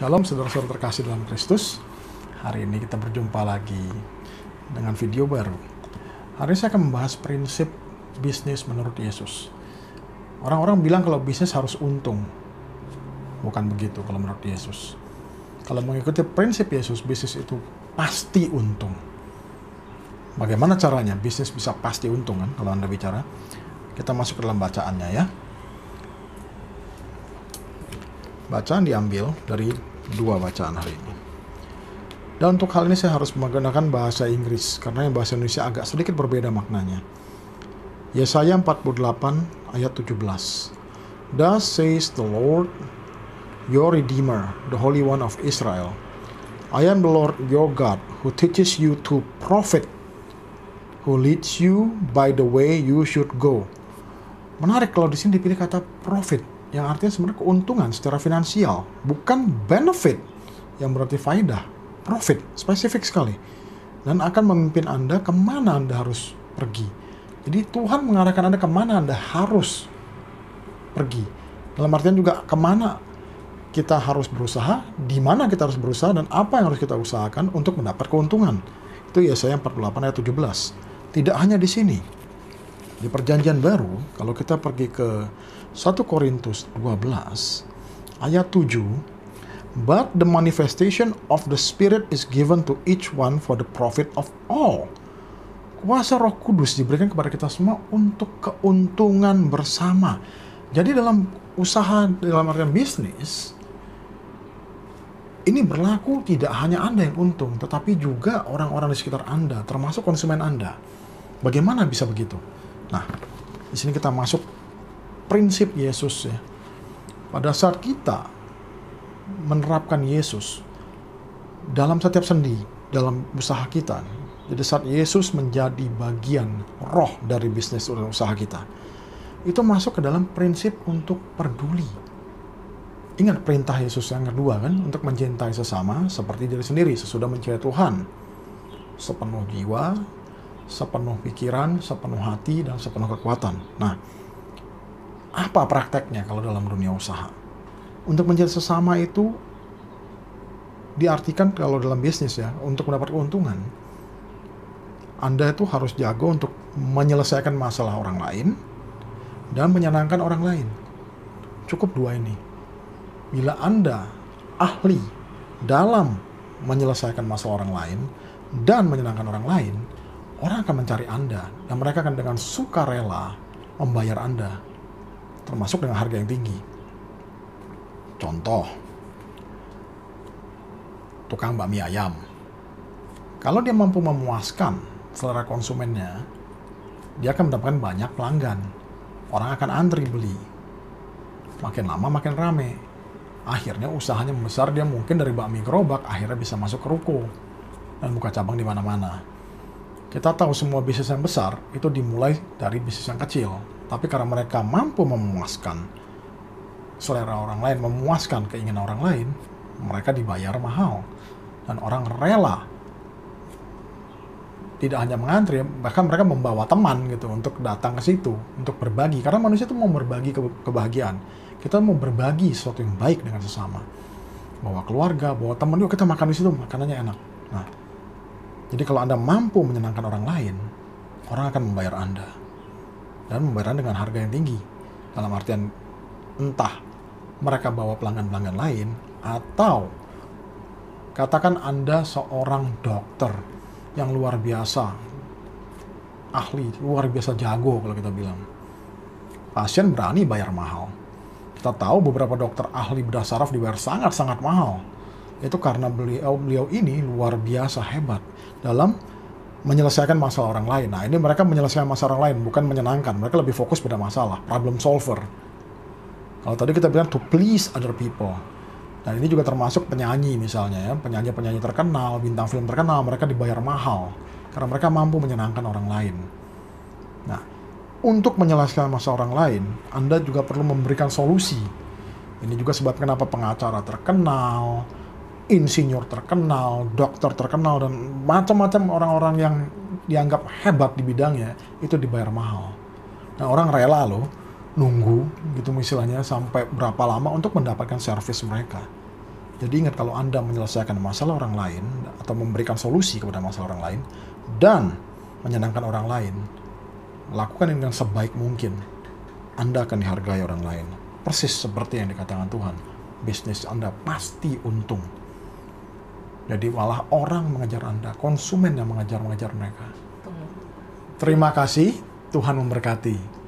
Shalom saudara-saudara terkasih dalam Kristus. Hari ini kita berjumpa lagi dengan video baru. Hari ini saya akan membahas prinsip bisnis menurut Yesus. Orang-orang bilang kalau bisnis harus untung. Bukan begitu kalau menurut Yesus. Kalau mengikuti prinsip Yesus, bisnis itu pasti untung. Bagaimana caranya bisnis bisa pasti untung kan kalau Anda bicara? Kita masuk ke dalam bacaannya ya. Bacaan diambil dari dua bacaan hari ini. Dan untuk hal ini saya harus menggunakan bahasa Inggris karena yang bahasa Indonesia agak sedikit berbeda maknanya. Yesaya 48 ayat 17. Thus says the Lord, your Redeemer, the Holy One of Israel. I am the Lord your God, who teaches you to profit, who leads you by the way you should go. Menarik kalau di sini dipilih kata profit, yang artinya sebenarnya keuntungan secara finansial, bukan benefit yang berarti faidah. Profit, spesifik sekali. Dan akan memimpin Anda kemana Anda harus pergi. Jadi Tuhan mengarahkan Anda kemana Anda harus pergi. Dalam artian juga kemana kita harus berusaha, di mana kita harus berusaha, dan apa yang harus kita usahakan untuk mendapat keuntungan. Itu Yesaya 48 ayat 17. Tidak hanya di sini. Di perjanjian baru, kalau kita pergi ke 1 Korintus 12 ayat 7, but the manifestation of the Spirit is given to each one for the profit of all. Kuasa Roh Kudus diberikan kepada kita semua untuk keuntungan bersama. Jadi dalam usaha, dalam artian bisnis, ini berlaku tidak hanya Anda yang untung, tetapi juga orang-orang di sekitar Anda, termasuk konsumen Anda. Bagaimana bisa begitu? Nah, di sini kita masuk prinsip Yesus ya. Pada saat kita menerapkan Yesus dalam setiap sendi, dalam usaha kita, jadi saat Yesus menjadi bagian roh dari bisnis dan usaha kita, itu masuk ke dalam prinsip untuk peduli. Ingat perintah Yesus yang kedua kan, untuk mencintai sesama seperti diri sendiri, sesudah mencintai Tuhan sepenuh jiwa, sepenuh pikiran, sepenuh hati, dan sepenuh kekuatan. Nah, apa prakteknya kalau dalam dunia usaha? Untuk mencintai sesama itu diartikan kalau dalam bisnis ya, untuk mendapat keuntungan, Anda itu harus jago untuk menyelesaikan masalah orang lain dan menyenangkan orang lain. Cukup dua ini. Bila Anda ahli dalam menyelesaikan masalah orang lain dan menyenangkan orang lain, orang akan mencari Anda dan mereka akan dengan sukarela membayar Anda, termasuk dengan harga yang tinggi. Contoh, tukang bakmi ayam. Kalau dia mampu memuaskan selera konsumennya, dia akan mendapatkan banyak pelanggan. Orang akan antri beli. Makin lama makin rame. Akhirnya usahanya membesar, dia mungkin dari bakmi gerobak akhirnya bisa masuk ke ruko dan buka cabang di mana-mana. Kita tahu semua bisnis yang besar itu dimulai dari bisnis yang kecil. Tapi karena mereka mampu memuaskan selera orang lain, memuaskan keinginan orang lain, mereka dibayar mahal. Dan orang rela tidak hanya mengantri, bahkan mereka membawa teman gitu untuk datang ke situ, untuk berbagi. Karena manusia itu mau berbagi kebahagiaan. Kita mau berbagi sesuatu yang baik dengan sesama. Bawa keluarga, bawa teman, yuk kita makan di situ, makanannya enak. Nah, jadi kalau Anda mampu menyenangkan orang lain, orang akan membayar Anda. Dan membayar dengan harga yang tinggi. Dalam artian entah mereka bawa pelanggan-pelanggan lain, atau katakan Anda seorang dokter yang luar biasa, ahli, luar biasa jago kalau kita bilang. Pasien berani bayar mahal. Kita tahu beberapa dokter ahli bedah saraf dibayar sangat-sangat mahal. Itu karena beliau ini luar biasa hebat dalam menyelesaikan masalah orang lain. Nah, ini mereka menyelesaikan masalah orang lain, bukan menyenangkan. Mereka lebih fokus pada masalah, problem solver. Kalau tadi kita bilang to please other people. Dan ini juga termasuk penyanyi misalnya ya. Penyanyi-penyanyi terkenal, bintang film terkenal, mereka dibayar mahal. Karena mereka mampu menyenangkan orang lain. Nah, untuk menyelesaikan masalah orang lain, Anda juga perlu memberikan solusi. Ini juga sebab kenapa pengacara terkenal, insinyur terkenal, dokter terkenal, dan macam-macam orang-orang yang dianggap hebat di bidangnya itu dibayar mahal. Nah, orang rela loh nunggu gitu istilahnya sampai berapa lama untuk mendapatkan servis mereka. Jadi ingat, kalau Anda menyelesaikan masalah orang lain atau memberikan solusi kepada masalah orang lain dan menyenangkan orang lain, lakukan ini dengan sebaik mungkin, Anda akan dihargai orang lain. Persis seperti yang dikatakan Tuhan, bisnis Anda pasti untung. Jadi malah orang mengejar Anda, konsumen yang mengejar mereka. Terima kasih, Tuhan memberkati.